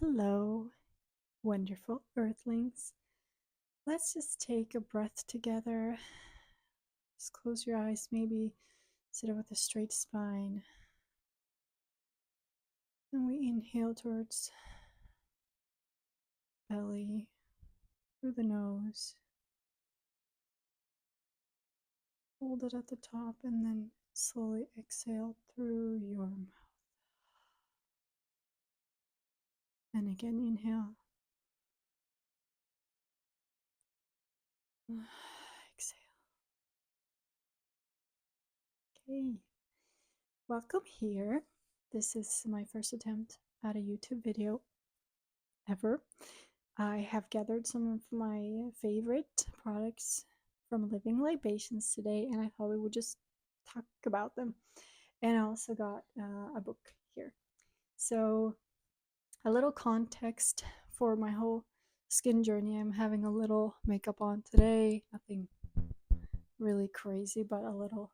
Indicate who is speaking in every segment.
Speaker 1: Hello, wonderful earthlings. Let's just take a breath together. Just close your eyes, maybe sit up with a straight spine. And we inhale towards belly, through the nose. Hold it at the top and then slowly exhale through your mouth. And again, inhale. Exhale. Okay. Welcome here. This is my first attempt at a YouTube video ever. I have gathered some of my favorite products from Living Libations today, and I thought we would just talk about them. And I also got a book here. So, a little context for my whole skin journey. I'm having a little makeup on today, nothing really crazy, but a little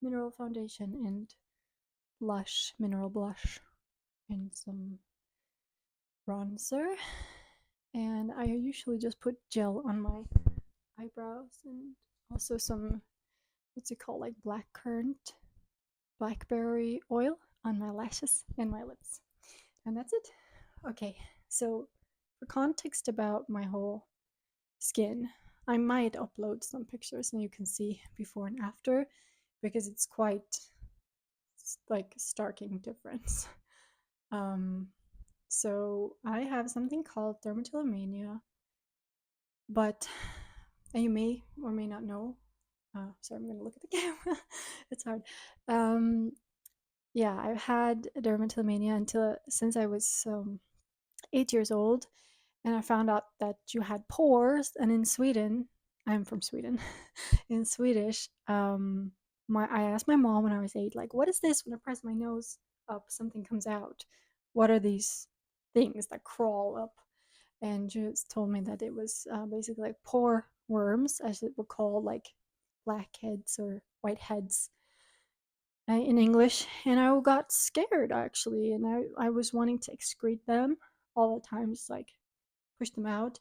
Speaker 1: mineral foundation and blush, mineral blush, and some bronzer. And I usually just put gel on my eyebrows and also some, what's it called, like blackcurrant, blackberry oil on my lashes and my lips. And that's it. Okay, so for context about my whole skin, I might upload some pictures and you can see before and after because it's quite like starking difference. So I have something called Dermatillomania, but and you may or may not know. Sorry, I'm gonna look at the camera. It's hard. Yeah, I've had dermatillomania until since I was 8 years old, and I found out that you had pores. And in Sweden, I'm from Sweden. In Swedish, I asked my mom when I was 8, like, what is this? When I press my nose up, something comes out. What are these things that crawl up? And she just told me that it was basically like pore worms, as it were called, like blackheads or whiteheads in English. And I got scared actually, and I was wanting to excrete them all the time, just like push them out.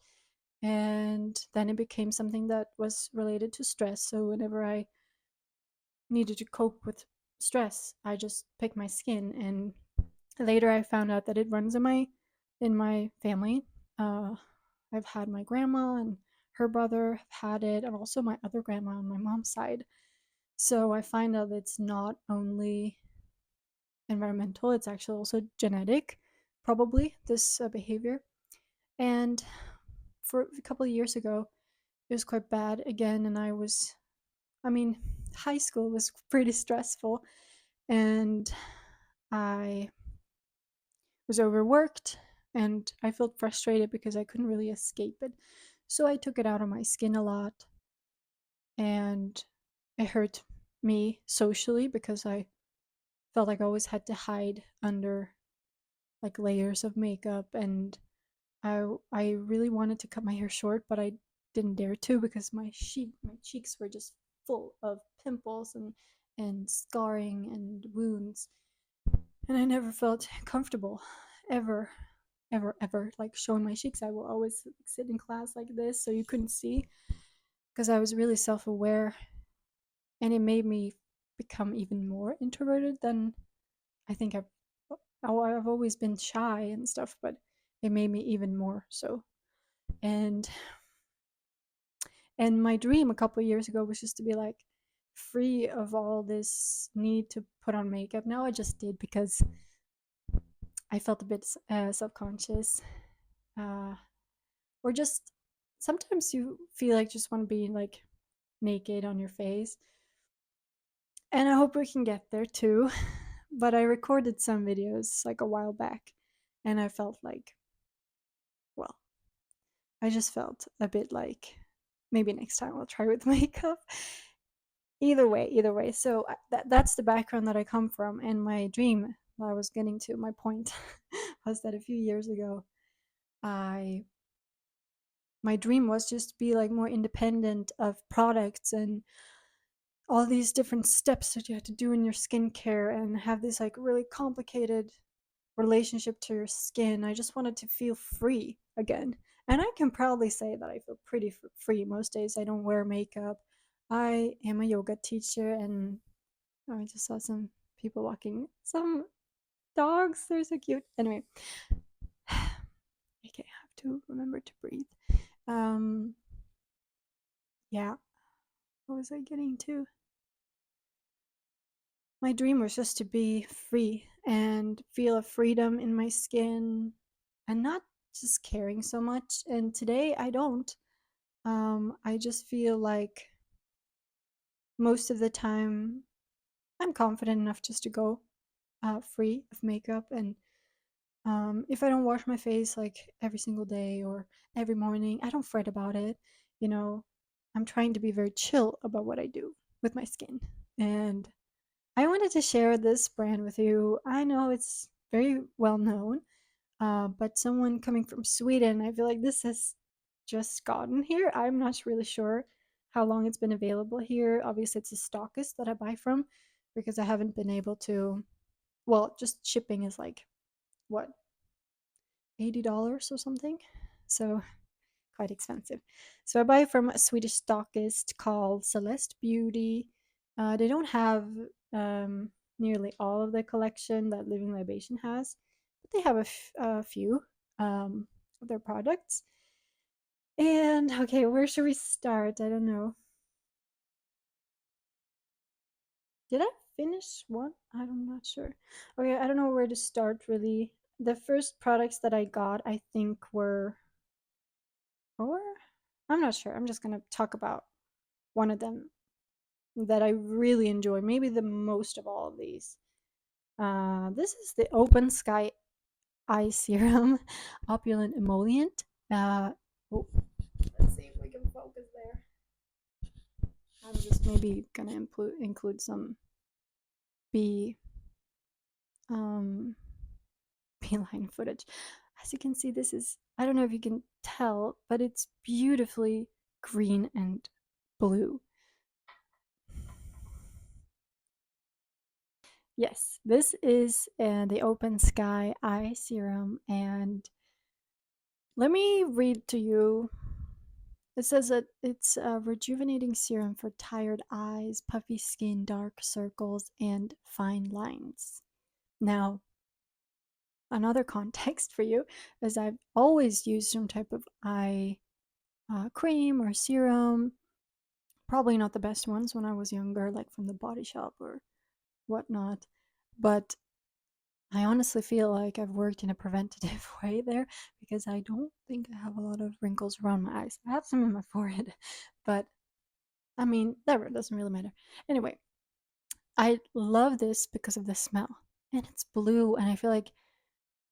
Speaker 1: And then it became something that was related to stress. So whenever I needed to cope with stress, I just picked my skin. And later I found out that it runs in my family. I've had my grandma and her brother have had it, and also my other grandma on my mom's side. So I find out it's not only environmental, it's actually also genetic, probably, this behavior. And for a couple of years ago, it was quite bad again, and I mean, high school was pretty stressful, and I was overworked, and I felt frustrated because I couldn't really escape it. So I took it out on my skin a lot, and it hurt me socially because I felt like I always had to hide under like layers of makeup, and I really wanted to cut my hair short, but I didn't dare to because my cheeks were just full of pimples and scarring and wounds, and I never felt comfortable ever, ever like showing my cheeks. I will always sit in class like this so you couldn't see because I was really self-aware, and it made me become even more introverted than I think I've always been shy and stuff, but it made me even more so. And my dream a couple of years ago was just to be like free of all this need to put on makeup. Now I just did because I felt a bit self-conscious, uh, or just sometimes you feel like just want to be like naked on your face. And I hope we can get there too. But I recorded some videos like a while back, and I felt like, well, I just felt a bit like maybe next time I'll try with makeup. Either way. So that's the background that I come from, and my dream that I was getting to. My point was that a few years ago, I my dream was just to be like more independent of products and all these different steps that you have to do in your skincare, and have this like really complicated relationship to your skin. I just wanted to feel free again. And I can proudly say that I feel pretty free most days. I don't wear makeup. I am a yoga teacher, and I just saw some people walking. Some dogs, they're so cute. Anyway, okay, I have to remember to breathe. Um, yeah, what was I getting to? My dream was just to be free and feel a freedom in my skin and not just caring so much. And today I don't. I just feel like most of the time I'm confident enough just to go free of makeup. And if I don't wash my face like every single day or every morning, I don't fret about it. You know, I'm trying to be very chill about what I do with my skin. And I wanted to share this brand with you. I know it's very well known, but someone coming from Sweden, I feel like this has just gotten here. I'm not really sure how long it's been available here. Obviously, it's a stockist that I buy from because I haven't been able to. Well, just shipping is like what, $80 or something, so quite expensive. So I buy from a Swedish stockist called Celeste Beauty. They don't have um, nearly all of the collection that Living Libation has, but they have a few of their products. And okay, where should we start? I don't know. Did I finish one? I'm not sure. Okay, I don't know where to start really. The first products that I got, I think, were, or I'm not sure. I'm just gonna talk about one of them that I really enjoy, maybe the most of all of these. This is the Open Sky Eye Serum Opulent Emollient. Oh, let's see if we can focus there. I'm just maybe gonna include some bee um, beeline footage. As you can see, this is, I don't know if you can tell, but it's beautifully green and blue. Yes, this is the Open Sky Eye Serum, and let me read to you. It says that it's a rejuvenating serum for tired eyes, puffy skin, dark circles, and fine lines. Now, another context for you is I've always used some type of eye cream or serum. Probably not the best ones when I was younger, like from the Body Shop or whatnot. But I honestly feel like I've worked in a preventative way there because I don't think I have a lot of wrinkles around my eyes. I have some in my forehead, but I mean, that doesn't really matter. Anyway, I love this because of the smell. And it's blue, and I feel like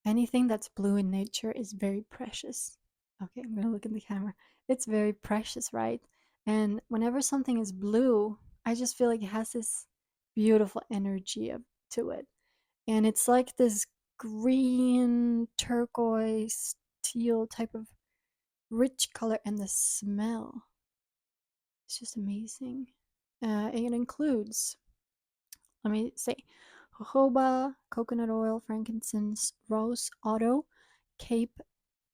Speaker 1: anything that's blue in nature is very precious. Okay, I'm gonna look in the camera. It's very precious, right? And whenever something is blue, I just feel like it has this beautiful energy to it. And it's like this green, turquoise, teal type of rich color, and the smell. It's just amazing. It includes, let me say, jojoba, coconut oil, frankincense, rose otto, Cape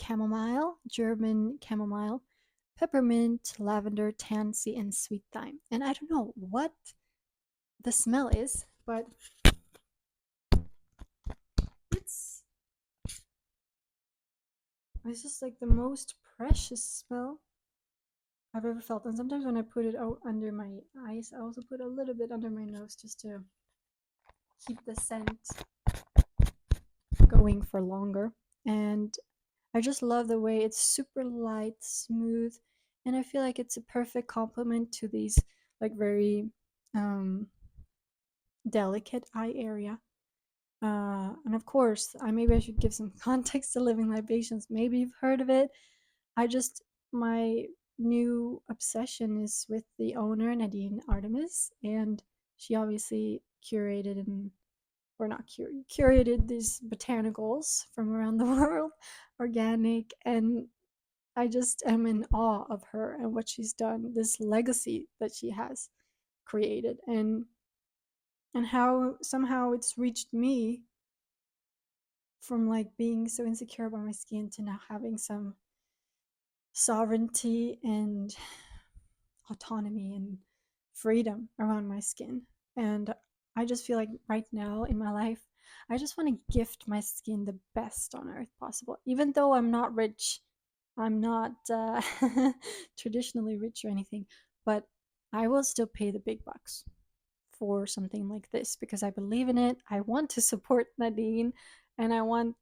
Speaker 1: chamomile, German chamomile, peppermint, lavender, tansy, and sweet thyme. And I don't know what the smell is, but it's it's just like the most precious smell I've ever felt. And sometimes when I put it out under my eyes, I also put a little bit under my nose just to keep the scent going for longer. And I just love the way it's super light, smooth, and I feel like it's a perfect complement to these like very um, delicate eye area. And of course, maybe I should give some context to Living Libations. Maybe you've heard of it. My new obsession is with the owner, Nadine Artemis, and she obviously curated and or not curated these botanicals from around the world, organic, and I just am in awe of her and what she's done, this legacy that she has created, and how somehow it's reached me from like being so insecure about my skin to now having some sovereignty and autonomy and freedom around my skin. And I just feel like right now in my life, I just want to gift my skin the best on earth possible. Even though I'm not rich, I'm not traditionally rich or anything, but I will still pay the big bucks for something like this because I believe in it. I want to support Nadine, and I want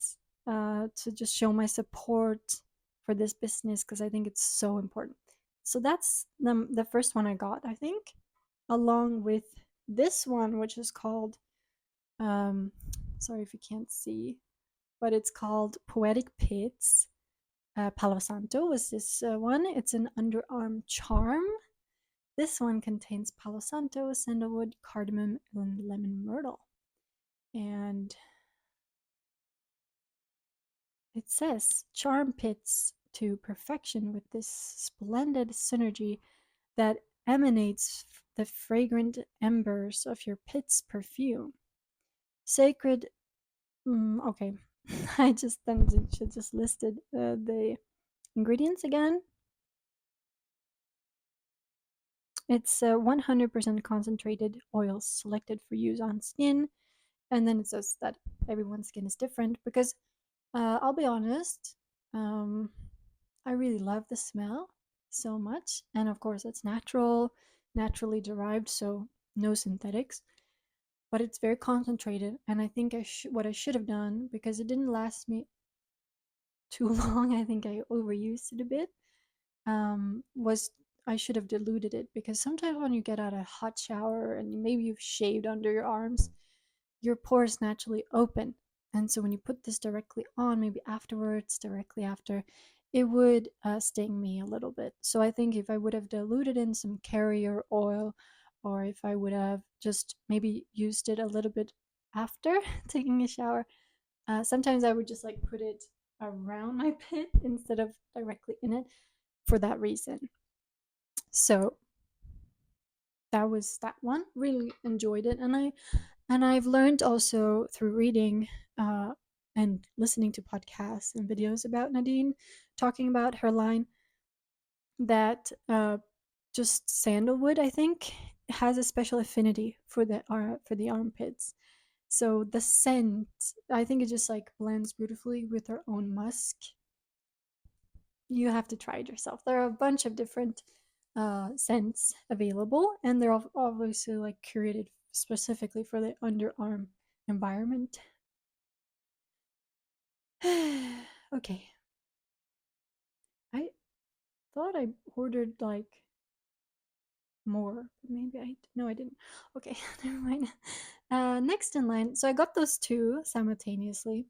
Speaker 1: to just show my support for this business because I think it's so important. So that's the first one I got, I think, along with this one, which is called, um, sorry if you can't see, but it's called Poetic Pits. Palo Santo was this one. It's an underarm charm. This one contains Palo Santo, sandalwood, cardamom, and lemon myrtle. And it says charm pits to perfection with this splendid synergy that emanates the fragrant embers of your pit's perfume. Sacred. Okay, I just then should just listed the ingredients again. It's 100% concentrated oils selected for use on skin, and then it says that everyone's skin is different because I'll be honest, um, I really love the smell so much, and of course it's natural, naturally derived, so no synthetics. But it's very concentrated, and I think what I should have done, because it didn't last me too long. I think I overused it a bit. Was I should have diluted it because sometimes when you get out a hot shower and maybe you've shaved under your arms, your pores naturally open. And so when you put this directly on, maybe afterwards, directly after, it would sting me a little bit. So I think if I would have diluted in some carrier oil, or if I would have just maybe used it a little bit after taking a shower, sometimes I would just like put it around my pit instead of directly in it for that reason. So that was that one. Really enjoyed it, and I've learned also through reading and listening to podcasts and videos about Nadine talking about her line that just sandalwood, I think, has a special affinity for the armpits. So the scent, I think it just like blends beautifully with her own musk. You have to try it yourself. There are a bunch of different scents available, and they're obviously like curated specifically for the underarm environment. Okay, I thought I ordered like more, but maybe I didn't. Okay, never mind. Next in line, so I got those two simultaneously,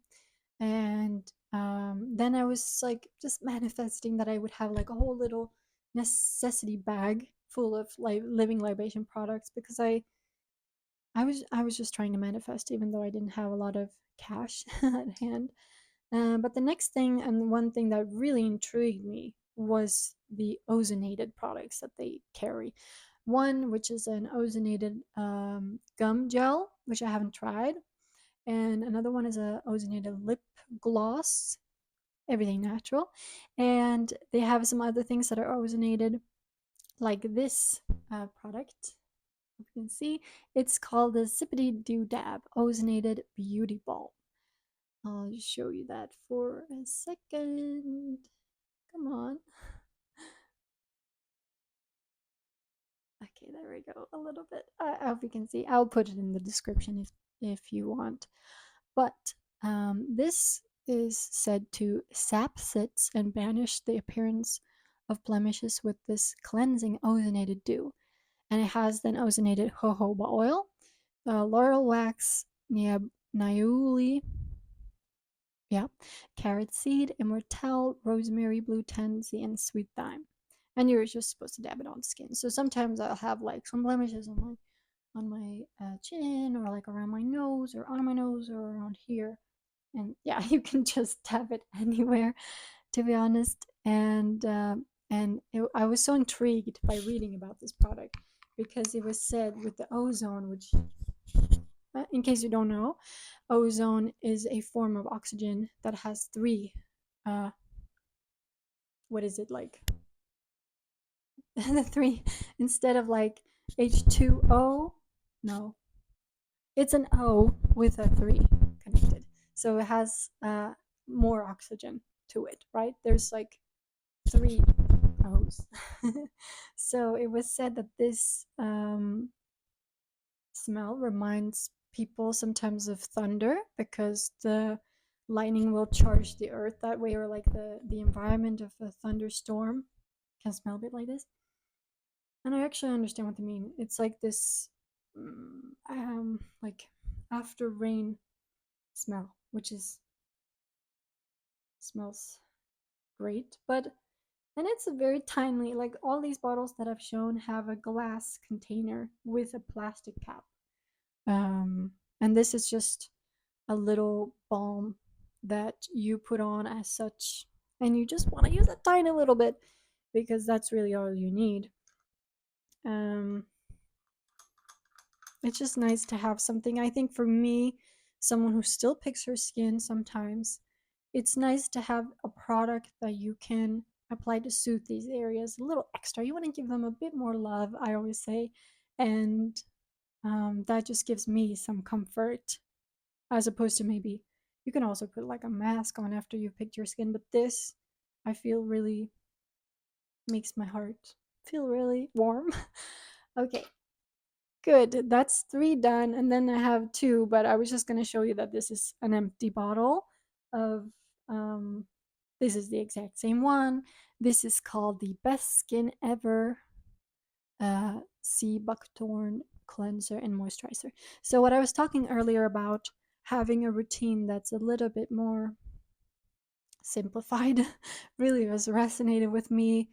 Speaker 1: and then I was like just manifesting that I would have like a whole little necessity bag full of like living libation products because I was just trying to manifest even though I didn't have a lot of cash at hand. But the next thing and one thing that really intrigued me was the ozonated products that they carry. One, which is an ozonated gum gel, which I haven't tried, and another one is a ozonated lip gloss, everything natural. And they have some other things that are ozonated, like this product. You can see it's called the Zippity Doo Dab Ozonated Beauty Balm. I'll just show you that for a second. Come on. Okay, there we go. A little bit. I hope you can see. I'll put it in the description if you want. But this is said to sap sits and banish the appearance of blemishes with this cleansing ozonated dew. And it has then ozonated jojoba oil, laurel wax, niaouli, yeah, carrot seed, immortelle, rosemary, blue tansy, and sweet thyme. And you're just supposed to dab it on skin. So sometimes I'll have like some blemishes on my chin or like around my nose or on my nose or around here. And yeah, you can just dab it anywhere, to be honest. And I was so intrigued by reading about this product because it was said with the ozone, which in case you don't know, ozone is a form of oxygen that has three. What is it like? The three instead of like H2O. No, it's an O with a three connected, so it has more oxygen to it, right? There's like three O's. So it was said that this smell reminds people sometimes of thunder because the lightning will charge the earth that way, or like the environment of a thunderstorm can smell a bit like this. And I actually understand what they mean. It's like this, like after rain smell, which is smells great, but and it's a very tiny. Like all these bottles that I've shown have a glass container with a plastic cap, and this is just a little balm that you put on as such, and you just want to use a tiny little bit because that's really all you need. Um, it's just nice to have something. I think for me, someone who still picks her skin sometimes, it's nice to have a product that you can apply to soothe these areas a little extra. You want to give them a bit more love, I always say, and that just gives me some comfort, as opposed to maybe you can also put like a mask on after you've picked your skin, but this I feel really makes my heart feel really warm. Okay, good. That's three done. And then I have two, but I was just going to show you that this is an empty bottle of, um, this is the exact same one. This is called the Best Skin Ever Sea Buckthorn Cleanser and Moisturizer. So, what I was talking earlier about having a routine that's a little bit more simplified really has resonated with me,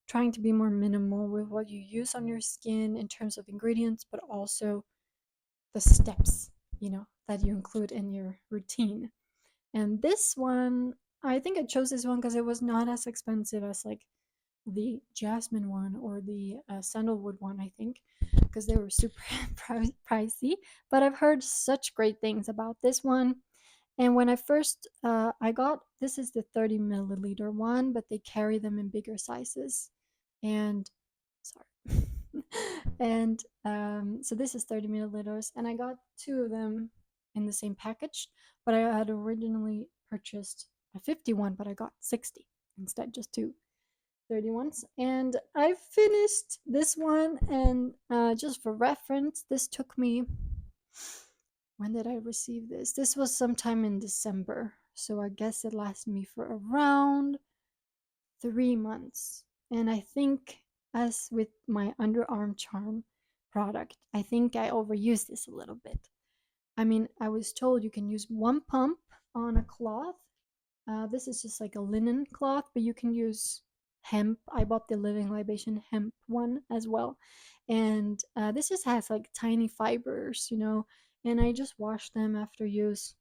Speaker 1: trying to be more minimal with what you use on your skin in terms of ingredients, but also the steps, that you include in your routine. And this one, I think I chose this one because it was not as expensive as like the jasmine one or the sandalwood one, I think, because they were super pricey. But I've heard such great things about this one. And when I first I got, this is the 30 milliliter one, but they carry them in bigger sizes. And sorry. And so this is 30 milliliters, and I got two of them in the same package, but I had originally purchased a 51, but I got 60 instead, just two 31s. And I finished this one, and just for reference, this took me, when did I receive this? This was sometime in December, so I guess it lasted me for around 3 months. And I think, as with my underarm charm product, I think I overused this a little bit. I mean, I was told you can use one pump on a cloth. This is just like a linen cloth, but you can use hemp. I bought the Living Libation hemp one as well. And this just has like tiny fibers, and I just wash them after use.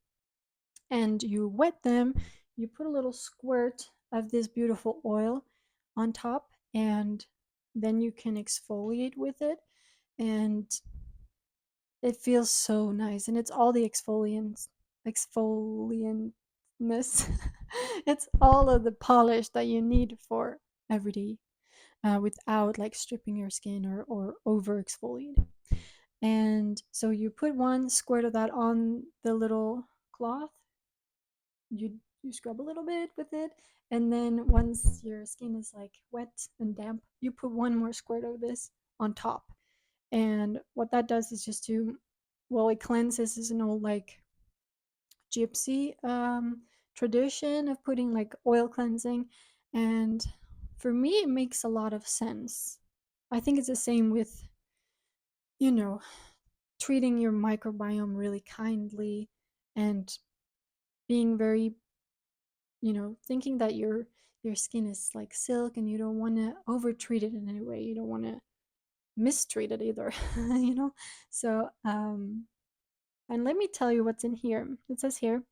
Speaker 1: And you wet them, you put a little squirt of this beautiful oil on top, and then you can exfoliate with it. And it feels so nice, and it's all the exfoliantness. It's all of the polish that you need for everyday, without like stripping your skin or over exfoliating. And so you put one squirt of that on the little cloth, you scrub a little bit with it, and then once your skin is like wet and damp, you put one more squirt of this on top. And what that does is just to, well, it cleanses. Is an old like gypsy tradition of putting like oil cleansing, and for me it makes a lot of sense. I think it's the same with, you know treating your microbiome really kindly, and being very, thinking that your skin is like silk, and you don't want to over treat it in any way. You don't want to mistreat it either. So and let me tell you what's in here. It says here,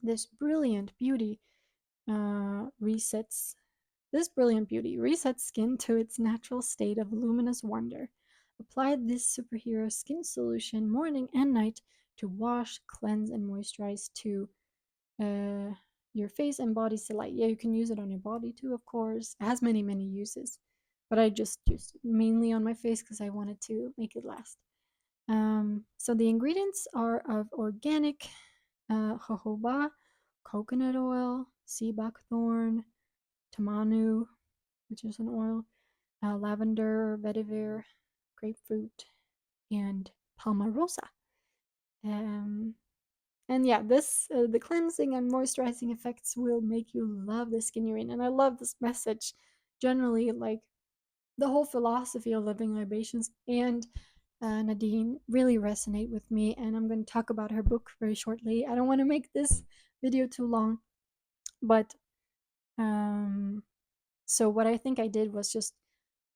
Speaker 1: this brilliant beauty resets this brilliant beauty resets skin to its natural state of luminous wonder. Apply this superhero skin solution morning and night to wash, cleanse, and moisturize to uh, your face and body light. Yeah, you can use it on your body too, of course. It has many, many uses. But I just used it mainly on my face because I wanted to make it last. So the ingredients are of organic jojoba, coconut oil, sea buckthorn, tamanu, which is an oil, lavender, vetiver, grapefruit, and palmarosa. Um, and yeah, this the cleansing and moisturizing effects will make you love the skin you're in. And I love this message. Generally, like the whole philosophy of living libations and Nadine really resonate with me. And I'm going to talk about her book very shortly. I don't want to make this video too long, but um, so what I think I did was just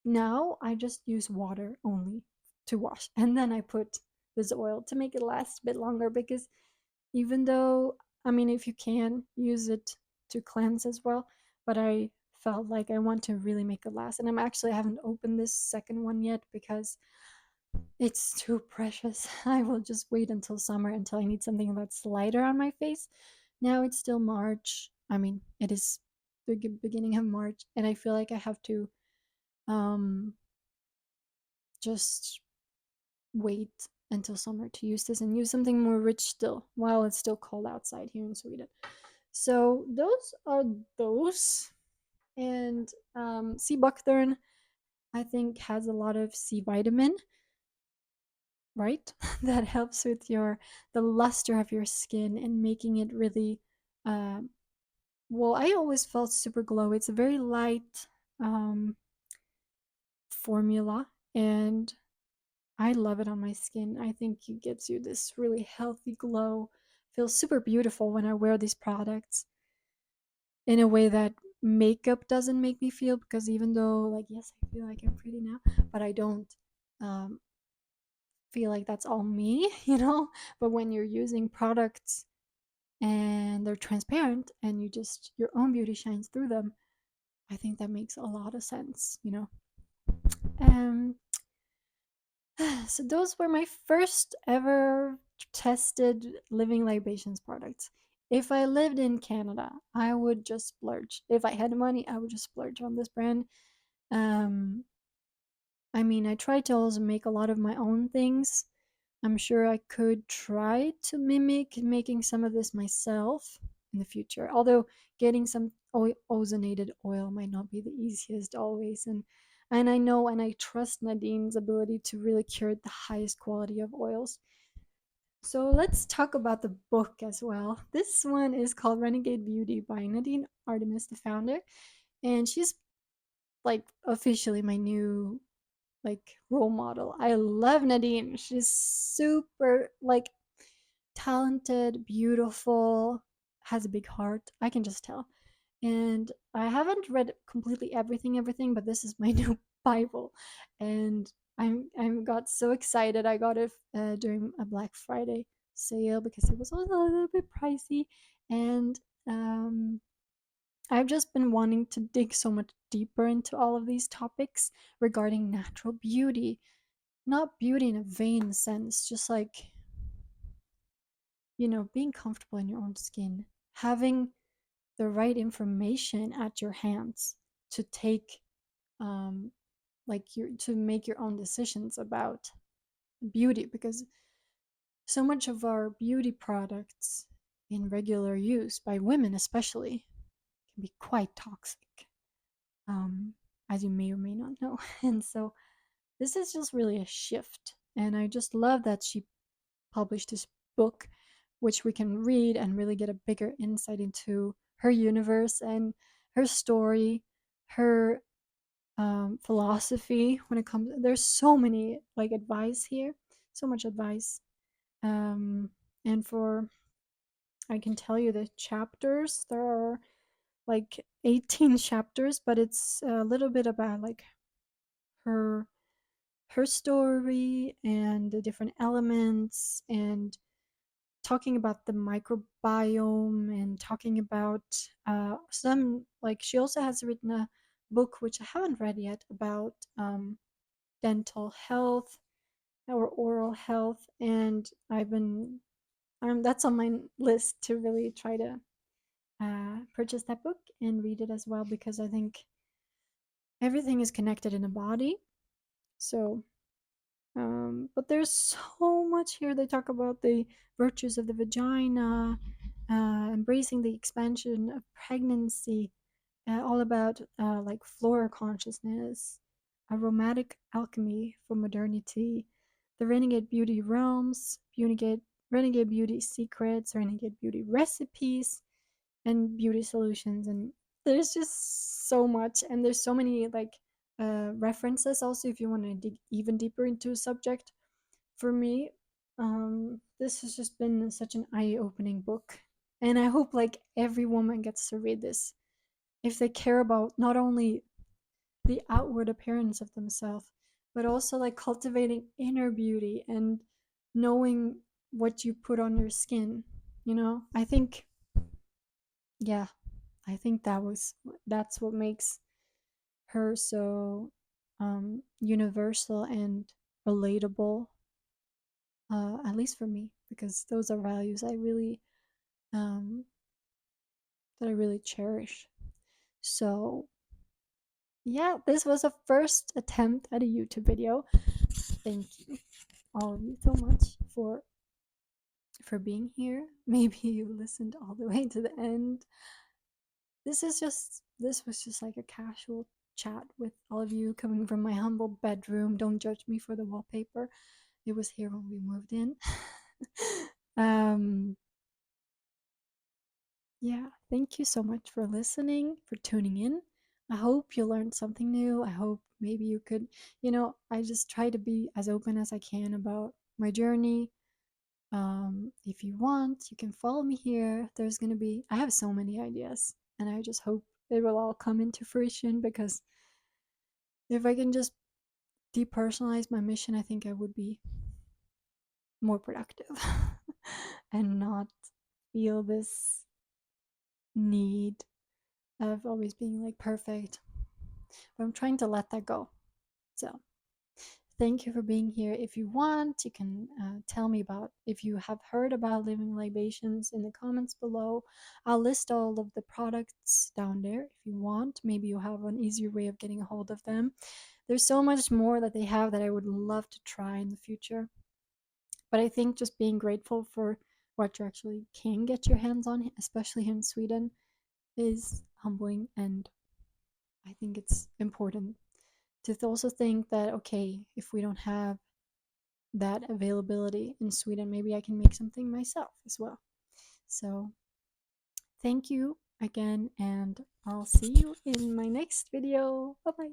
Speaker 1: now I just use water only to wash, and then I put this oil to make it last a bit longer because even though, I mean, if you can use it to cleanse as well, but I felt like I want to really make it last. And I haven't opened this second one yet because it's too precious. I will just wait until summer until I need something that's lighter on my face. Now it's still March. I mean, it is the beginning of March, and I feel like I have to um just wait until summer to use this and use something more rich still while it's still cold outside here in Sweden. So those are those. And sea buckthorn, I think, has a lot of C vitamin, right? That helps with the luster of your skin and making it really. Um, well, I always felt super glow. It's a very light um, formula, and I love it on my skin. I think it gives you this really healthy glow. Feels super beautiful when I wear these products in a way that makeup doesn't make me feel, because even though, like, yes, I feel like I'm pretty now, but I don't um, feel like that's all me, you know? But when you're using products and they're transparent and your own beauty shines through them, I think that makes a lot of sense, you know? Um, so those were my first ever tested living libations products. If I lived in Canada, I would just splurge. If I had money, I would just splurge on this brand. Um, I mean, I try to also make a lot of my own things. I'm sure I could try to mimic making some of this myself in the future. Although getting some ozonated oil might not be the easiest always. And I know and I trust Nadine's ability to really curate the highest quality of oils. So let's talk about the book as well. This one is called Renegade Beauty by Nadine, Artemis, the founder. And she's like officially my new like role model. I love Nadine. She's super like talented, beautiful, has a big heart. I can just tell. And I haven't read completely everything, but this is my new Bible, and I'm got so excited. I got it during a Black Friday sale because it was also a little bit pricey, and um, I've just been wanting to dig so much deeper into all of these topics regarding natural beauty. Not beauty in a vain sense, just like, being comfortable in your own skin, having the right information at your hands to take, to make your own decisions about beauty, because so much of our beauty products in regular use by women, especially, can be quite toxic, um, as you may or may not know. And so this is just really a shift. And I just love that she published this book, which we can read and really get a bigger insight into her universe and her story, her philosophy when it comes. There's so many like advice here, so much advice. Um, and for I can tell you the chapters. There are like 18 chapters, but it's a little bit about like her her story and the different elements, and talking about the microbiome, and talking about some, like, she also has written a book which I haven't read yet about dental health or oral health, and I've been That's on my list to really try to purchase that book and read it as well, because I think everything is connected in the body. So, but there's so much here. They talk about the virtues of the vagina, embracing the expansion of pregnancy, all about like flora consciousness, aromatic alchemy for modernity, the renegade beauty realms, renegade beauty secrets, renegade beauty recipes, and beauty solutions. And there's just so much, and there's so many like references also if you want to dig even deeper into a subject. For me, this has just been such an eye-opening book, and I hope like every woman gets to read this if they care about not only the outward appearance of themselves, but also like cultivating inner beauty and knowing what you put on your skin. I think, yeah, I think that's what makes her so universal and relatable, at least for me, because those are values um, that I really cherish. So yeah, this was a first attempt at a YouTube video. Thank you, all of you, so much for being here. Maybe you listened all the way to the end. This was just like a casual chat with all of you coming from my humble bedroom. Don't judge me for the wallpaper. It was here when we moved in. um yeah, thank you so much for listening, for tuning in. I hope you learned something new. I hope maybe you could, I just try to be as open as I can about my journey. If you want, you can follow me here. I have so many ideas, and I just hope it will all come into fruition, because if I can just depersonalize my mission, I think I would be more productive and not feel this need of always being like perfect. But I'm trying to let that go. So, thank you for being here. If you want, you can tell me about if you have heard about living libations in the comments below. I'll list all of the products down there if you want. Maybe you have an easier way of getting a hold of them. There's so much more that they have that I would love to try in the future. But I think just being grateful for what you actually can get your hands on, especially here in Sweden, is humbling. And I think it's important to also think that, okay, if we don't have that availability in Sweden, maybe I can make something myself as well. So thank you again, and I'll see you in my next video. Bye bye.